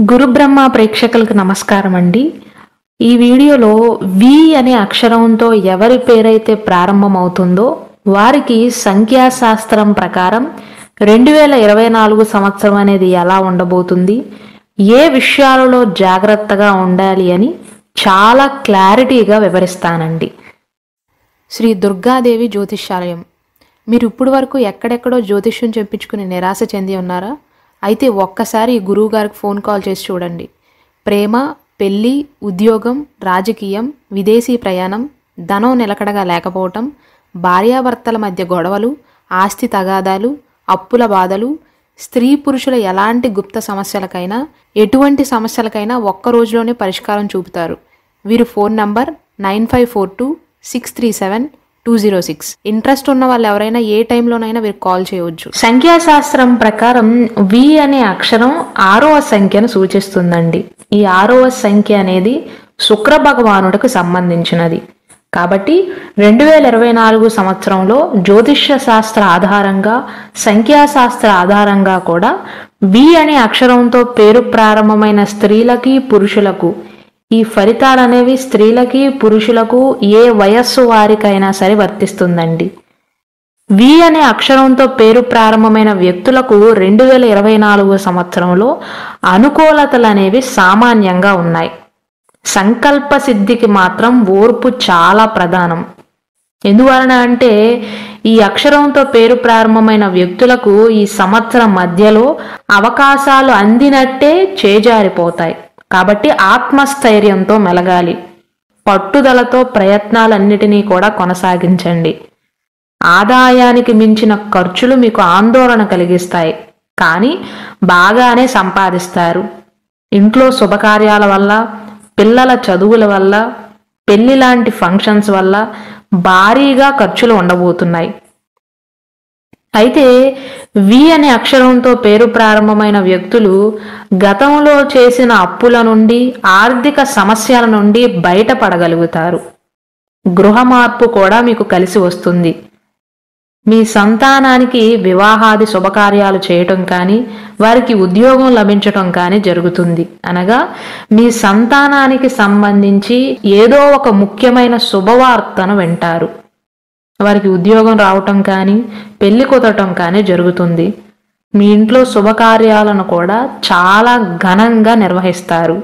గురు బ్రహ్మ ప్రేక్షకులకు నమస్కారం అండి. ఈ వీడియోలో వి అనే అక్షరంతో ఎవరి పేరైతే ప్రారంభమవుతుందో వారికి సంఖ్యాశాస్త్రం ప్రకారం 2024 సంవత్సరం అనేది ఎలా ఉండబోతుంది, ఏ విషయాలలో జాగ్రత్తగా ఉండాలి అని చాలా క్లారిటీగా వివరిస్తానండి. శ్రీ దుర్గాదేవి జ్యోతిష్యాలయం. మీరు ఇప్పుడు వరకు ఎక్కడెక్కడో జ్యోతిష్యం చెప్పించుకుని నిరాశ చెంది ఉన్నారా? అయితే ఒక్కసారి ఈ గురువు గారికి ఫోన్ కాల్ చేసి చూడండి. ప్రేమ, పెళ్లి, ఉద్యోగం, రాజకీయం, విదేశీ ప్రయాణం, ధనం నిలకడగా లేకపోవటం, భార్యాభర్తల మధ్య గొడవలు, ఆస్తి తగాదాలు, అప్పుల బాధలు, స్త్రీ పురుషుల ఎలాంటి గుప్త సమస్యలకైనా, ఎటువంటి సమస్యలకైనా ఒక్క రోజులోనే పరిష్కారం చూపుతారు. వీరి ఫోన్ నంబర్ 9542637206. ఇంట్రెస్ట్ ఉన్న వాళ్ళు ఎవరైనా ఏ టైంలోనైనా వీరికి కాల్ చేయవచ్చు. సంఖ్యాశాస్త్రం ప్రకారం వి అనే అక్షరం 6వ సంఖ్యను సూచిస్తుందండి. ఈ 6వ సంఖ్య అనేది శుక్ర భగవానుడికి సంబంధించినది. కాబట్టి 2024 సంవత్సరంలో జ్యోతిష్య శాస్త్ర ఆధారంగా, సంఖ్యాశాస్త్ర ఆధారంగా కూడా వి అనే అక్షరంతో పేరు ప్రారంభమైన స్త్రీలకి, పురుషులకు ఈ ఫలితాలు అనేవి స్త్రీలకి, పురుషులకు, ఏ వయస్సు వారికైనా సరే వర్తిస్తుందండి. వి అనే అక్షరంతో పేరు ప్రారంభమైన వ్యక్తులకు 2024 సంవత్సరంలో అనుకూలతలు అనేవి సామాన్యంగా ఉన్నాయి. సంకల్ప సిద్ధికి మాత్రం ఓర్పు చాలా ప్రధానం. ఎందువలన అంటే ఈ అక్షరంతో పేరు ప్రారంభమైన వ్యక్తులకు ఈ సంవత్సరం మధ్యలో అవకాశాలు అందినట్టే చేజారిపోతాయి. కాబట్టి ఆత్మస్థైర్యంతో మెలగాలి. పట్టుదలతో ప్రయత్నాలన్నిటినీ కూడా కొనసాగించండి. ఆదాయానికి మించిన ఖర్చులు మీకు ఆందోళన కలిగిస్తాయి, కానీ బాగానే సంపాదిస్తారు. ఇంట్లో శుభకార్యాల వల్ల, పిల్లల చదువుల వల్ల, పెళ్లి లాంటి ఫంక్షన్స్ వల్ల భారీగా ఖర్చులు ఉండబోతున్నాయి. అయితే వి అనే అక్షరంతో పేరు ప్రారంభమైన వ్యక్తులు గతంలో చేసిన అప్పుల నుండి, ఆర్థిక సమస్యల నుండి బయటపడగలుగుతారు. గృహ మార్పు కూడా మీకు కలిసి వస్తుంది. మీ సంతానానికి వివాహాది శుభకార్యాలు చేయటం కానీ, వారికి ఉద్యోగం లభించటం కానీ జరుగుతుంది. అనగా మీ సంతానానికి సంబంధించి ఏదో ఒక ముఖ్యమైన శుభవార్తను వింటారు. వారికి ఉద్యోగం రావటం కానీ, పెళ్లి కుదరటం కానీ జరుగుతుంది. మీ ఇంట్లో శుభకార్యాలను కూడా చాలా ఘనంగా నిర్వహిస్తారు.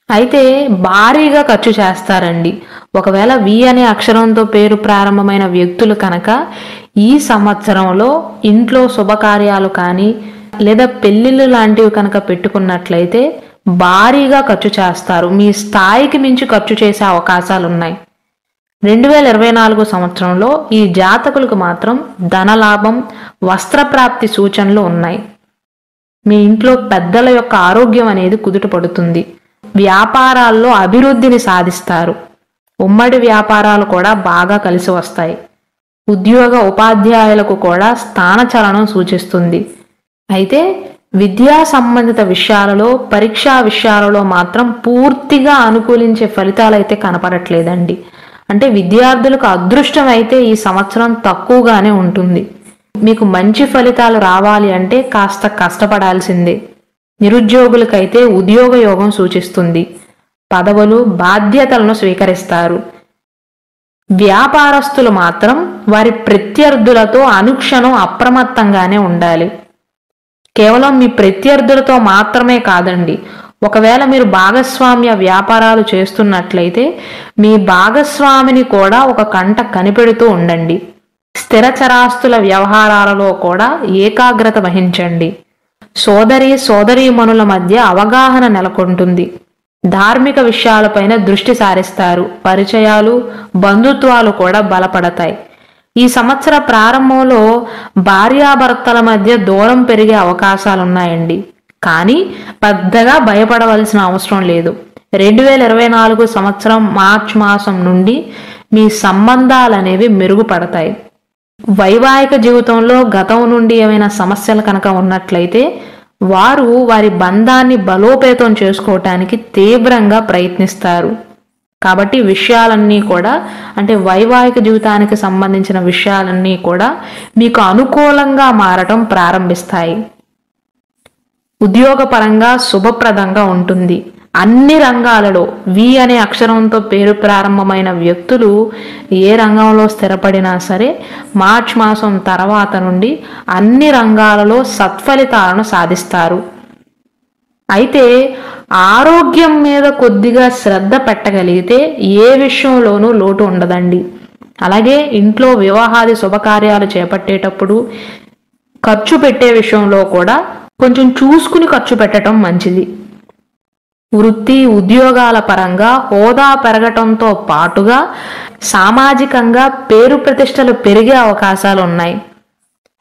అయితే భారీగా ఖర్చు చేస్తారండి. ఒకవేళ వి అనే అక్షరంతో పేరు ప్రారంభమైన వ్యక్తులు కనుక ఈ సంవత్సరంలో ఇంట్లో శుభకార్యాలు కానీ లేదా పెళ్లిళ్ళు లాంటివి కనుక పెట్టుకున్నట్లయితే భారీగా ఖర్చు చేస్తారు. మీ స్థాయికి మించి ఖర్చు చేసే అవకాశాలు ఉన్నాయి. 2024 సంవత్సరంలో ఈ జాతకులకు మాత్రం ధనలాభం, వస్త్రప్రాప్తి సూచనలు ఉన్నాయి. మీ ఇంట్లో పెద్దల యొక్క ఆరోగ్యం అనేది కుదుట పడుతుంది. వ్యాపారాల్లో అభివృద్ధిని సాధిస్తారు. ఉమ్మడి వ్యాపారాలు కూడా బాగా కలిసి వస్తాయి. ఉద్యోగ ఉపాధ్యాయులకు కూడా స్థానచలనం సూచిస్తుంది. అయితే విద్యా సంబంధిత విషయాలలో, పరీక్షా విషయాలలో మాత్రం పూర్తిగా అనుకూలించే ఫలితాలు అయితే కనపడట్లేదండి. అంటే విద్యార్థులకు అదృష్టం అయితే ఈ సంవత్సరం తక్కువగానే ఉంటుంది. మీకు మంచి ఫలితాలు రావాలి అంటే కాస్త కష్టపడాల్సిందే. నిరుద్యోగులకైతే ఉద్యోగ యోగం సూచిస్తుంది. పదవులు, బాధ్యతలను స్వీకరిస్తారు. వ్యాపారస్తులు మాత్రం వారి ప్రత్యర్థులతో అనుక్షణం అప్రమత్తంగానే ఉండాలి. కేవలం మీ ప్రత్యర్థులతో మాత్రమే కాదండి, ఒకవేళ మీరు భాగస్వామ్య వ్యాపారాలు చేస్తున్నట్లయితే మీ భాగస్వామిని కూడా ఒక కంట కనిపెడుతూ ఉండండి. స్థిర చరాస్తుల వ్యవహారాలలో కూడా ఏకాగ్రత వహించండి. సోదరీమణుల మధ్య అవగాహన నెలకొంటుంది. ధార్మిక విషయాలపైన దృష్టి సారిస్తారు. పరిచయాలు, బంధుత్వాలు కూడా బలపడతాయి. ఈ సంవత్సర ప్రారంభంలో భార్యాభర్తల మధ్య దూరం పెరిగే అవకాశాలున్నాయండి. కానీ పెద్దగా భయపడవలసిన అవసరం లేదు. 2024 సంవత్సరం మార్చి మాసం నుండి మీ సంబంధాలనేవి మెరుగుపడతాయి. వైవాహిక జీవితంలో గతం నుండి ఏమైనా సమస్యలు కనుక ఉన్నట్లయితే వారు వారి బంధాన్ని బలోపేతం చేసుకోవటానికి తీవ్రంగా ప్రయత్నిస్తారు. కాబట్టి విషయాలన్నీ కూడా, అంటే వైవాహిక జీవితానికి సంబంధించిన విషయాలన్నీ కూడా మీకు అనుకూలంగా మారటం ప్రారంభిస్తాయి. ఉద్యోగపరంగా శుభప్రదంగా ఉంటుంది. అన్ని రంగాలలో వి అనే అక్షరంతో పేరు ప్రారంభమైన వ్యక్తులు ఏ రంగంలో స్థిరపడినా సరే మార్చి మాసం తర్వాత నుండి అన్ని రంగాలలో సత్ఫలితాలను సాధిస్తారు. అయితే ఆరోగ్యం మీద కొద్దిగా శ్రద్ధ పెట్టగలిగితే ఏ విషయంలోనూ లోటు ఉండదండి. అలాగే ఇంట్లో వివాహాది శుభకార్యాలు చేపట్టేటప్పుడు ఖర్చు పెట్టే విషయంలో కూడా కొంచెం చూసుకుని ఖర్చు పెట్టడం మంచిది. వృత్తి ఉద్యోగాల పరంగా హోదా పెరగటంతో పాటుగా సామాజికంగా పేరు ప్రతిష్టలు పెరిగే అవకాశాలు ఉన్నాయి.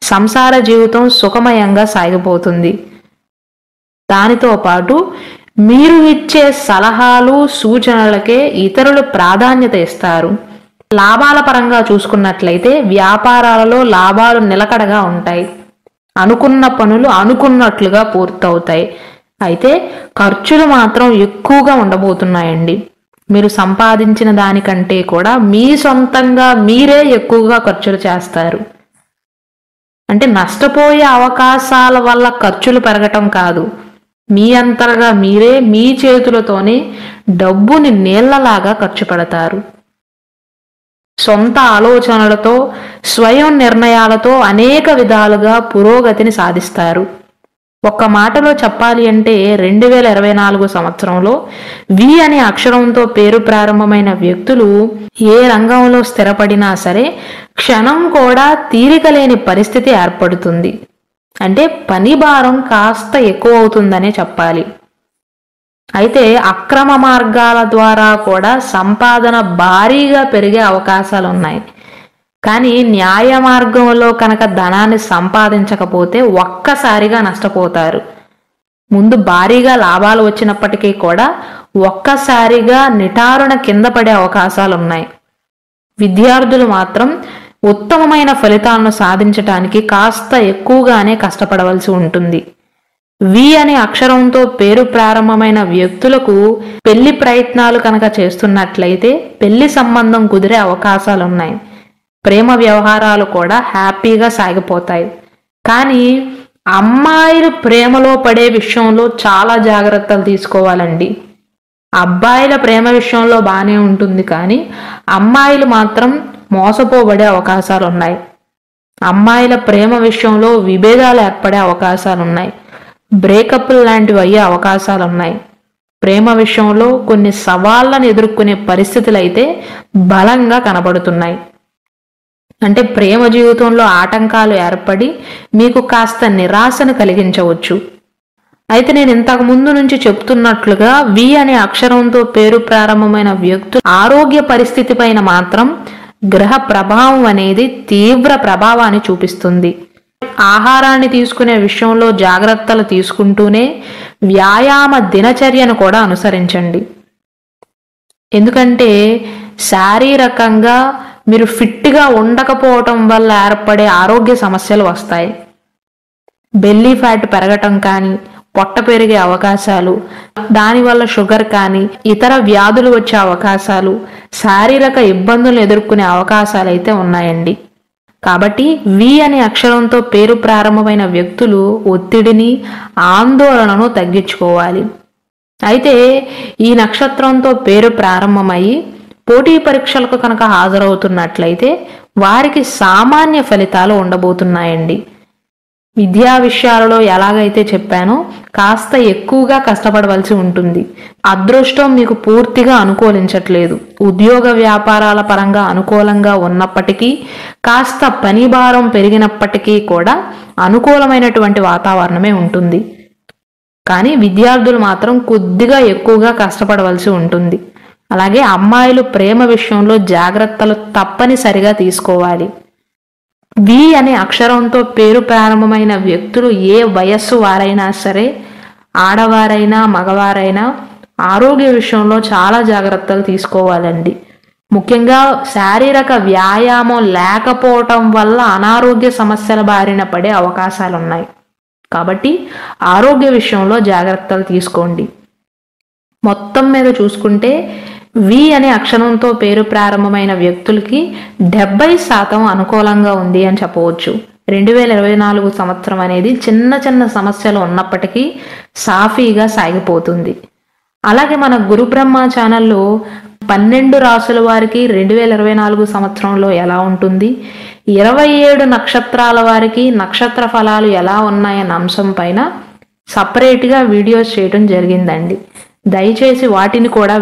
సంసార జీవితం సుఖమయంగా సాగిపోతుంది. దానితో పాటు మీరు ఇచ్చే సలహాలు సూచనలకే ఇతరులు ప్రాధాన్యత ఇస్తారు. లాభాల పరంగా చూసుకున్నట్లయితే వ్యాపారాలలో లాభాలు నిలకడగా ఉంటాయి. అనుకున్న పనులు అనుకున్నట్లుగా పూర్తవుతాయి. అయితే ఖర్చులు మాత్రం ఎక్కువగా ఉండబోతున్నాయండి. మీరు సంపాదించిన దానికంటే కూడా మీ సొంతంగా మీరే ఎక్కువగా ఖర్చులు చేస్తారు. అంటే నష్టపోయే అవకాశాల వల్ల ఖర్చులు పెరగటం కాదు, మీ అంతరగా మీరే మీ చేతులతోనే డబ్బుని నీళ్లలాగా ఖర్చు పెడతారు. సొంత ఆలోచనలతో స్వయం నిర్ణయాలతో అనేక విధాలుగా పురోగతిని సాధిస్తారు. ఒక్క మాటలో చెప్పాలి అంటే 2024 సంవత్సరంలో వి అనే అక్షరంతో పేరు ప్రారంభమైన వ్యక్తులు ఏ రంగంలో స్థిరపడినా సరే క్షణం కూడా తీరిక లేని పరిస్థితి ఏర్పడుతుంది. అంటే పని భారం కాస్త ఎక్కువ అవుతుందనే చెప్పాలి. అయితే అక్రమ మార్గాల ద్వారా కూడా సంపాదన భారీగా పెరిగే అవకాశాలు ఉన్నాయి. కానీ న్యాయ మార్గంలో కనుక ధనాన్ని సంపాదించకపోతే ఒక్కసారిగా నష్టపోతారు. ముందు భారీగా లాభాలు వచ్చినప్పటికీ కూడా ఒక్కసారిగా నిటారున కింద పడే అవకాశాలు ఉన్నాయి. విద్యార్థులు మాత్రం ఉత్తమమైన ఫలితాలను సాధించటానికి కాస్త ఎక్కువగానే కష్టపడవలసి ఉంటుంది. వి అనే అక్షరంతో పేరు ప్రారంభమైన వ్యక్తులకు పెళ్లి ప్రయత్నాలు కనుక చేస్తున్నట్లయితే పెళ్లి సంబంధం కుదిరే అవకాశాలున్నాయి. ప్రేమ వ్యవహారాలు కూడా హ్యాపీగా సాగిపోతాయి. కానీ అమ్మాయిలు ప్రేమలో పడే విషయంలో చాలా జాగ్రత్తలు తీసుకోవాలండి. అబ్బాయిల ప్రేమ విషయంలో బాగానే ఉంటుంది, కానీ అమ్మాయిలు మాత్రం మోసపోబడే అవకాశాలు ఉన్నాయి. అమ్మాయిల ప్రేమ విషయంలో విభేదాలు ఏర్పడే అవకాశాలున్నాయి. బ్రేకప్లు లాంటివి అయ్యే అవకాశాలున్నాయి. ప్రేమ విషయంలో కొన్ని సవాళ్లను ఎదుర్కొనే పరిస్థితులు అయితే బలంగా కనబడుతున్నాయి. అంటే ప్రేమ జీవితంలో ఆటంకాలు ఏర్పడి మీకు కాస్త నిరాశను కలిగించవచ్చు. అయితే నేను ఇంతకు ముందు నుంచి చెప్తున్నట్లుగా వి అనే అక్షరంతో పేరు ప్రారంభమైన వ్యక్తుల ఆరోగ్య పరిస్థితి పైన మాత్రం గ్రహ ప్రభావం అనేది తీవ్ర ప్రభావాన్ని చూపిస్తుంది. ఆహారాన్ని తీసుకునే విషయంలో జాగ్రత్తలు తీసుకుంటూనే వ్యాయామ దినచర్యను కూడా అనుసరించండి. ఎందుకంటే శారీరకంగా మీరు ఫిట్గా ఉండకపోవటం వల్ల ఏర్పడే ఆరోగ్య సమస్యలు వస్తాయి. బెల్లీ ఫ్యాట్ పెరగటం కానీ, పొట్ట పెరిగే అవకాశాలు, దానివల్ల షుగర్ కానీ ఇతర వ్యాధులు వచ్చే అవకాశాలు, శారీరక ఇబ్బందులను ఎదుర్కొనే అవకాశాలు అయితే ఉన్నాయండి. కాబట్టి వి అనే అక్షరంతో పేరు ప్రారంభమైన వ్యక్తులు ఒత్తిడిని ఆందోళనను తగ్గించుకోవాలి. అయితే ఈ నక్షత్రంతో పేరు ప్రారంభమయ్యి పోటీ పరీక్షలకు కనుక హాజరవుతున్నట్లయితే వారికి సామాన్య ఫలితాలు ఉండబోతున్నాయండి. విద్యా విషయాలలో ఎలాగైతే చెప్పానో కాస్త ఎక్కువగా కష్టపడవలసి ఉంటుంది. అదృష్టం మీకు పూర్తిగా అనుకూలించట్లేదు. ఉద్యోగ వ్యాపారాల పరంగా అనుకూలంగా ఉన్నప్పటికీ కాస్త పని భారం పెరిగినప్పటికీ కూడా అనుకూలమైనటువంటి వాతావరణమే ఉంటుంది. కానీ విద్యార్థులు మాత్రం కొద్దిగా ఎక్కువగా కష్టపడవలసి ఉంటుంది. అలాగే అమ్మాయిలు ప్రేమ విషయంలో జాగ్రత్తలు తప్పనిసరిగా తీసుకోవాలి. వి అనే అక్షరంతో పేరు ప్రారంభమైన వ్యక్తులు ఏ వయస్సు వారైనా సరే, ఆడవారైనా మగవారైనా ఆరోగ్య విషయంలో చాలా జాగ్రత్తలు తీసుకోవాలండి. ముఖ్యంగా శారీరక వ్యాయామం లేకపోవటం వల్ల అనారోగ్య సమస్యల బారిన పడే అవకాశాలు ఉన్నాయి. కాబట్టి ఆరోగ్య విషయంలో జాగ్రత్తలు తీసుకోండి. మొత్తం మీద చూసుకుంటే వి అనే అక్షరంతో పేరు ప్రారంభమైన వ్యక్తులకి 70% అనుకూలంగా ఉంది అని చెప్పవచ్చు. 2024 సంవత్సరం అనేది చిన్న చిన్న సమస్యలు ఉన్నప్పటికీ సాఫీగా సాగిపోతుంది. అలాగే మన గురు బ్రహ్మ ఛానల్లో 12 రాసుల వారికి 2024 సంవత్సరంలో ఎలా ఉంటుంది, 27 నక్షత్రాల వారికి నక్షత్ర ఫలాలు ఎలా ఉన్నాయన్న అంశం పైన సపరేట్గా వీడియోస్ చేయడం జరిగిందండి. దయచేసి వాటిని కూడా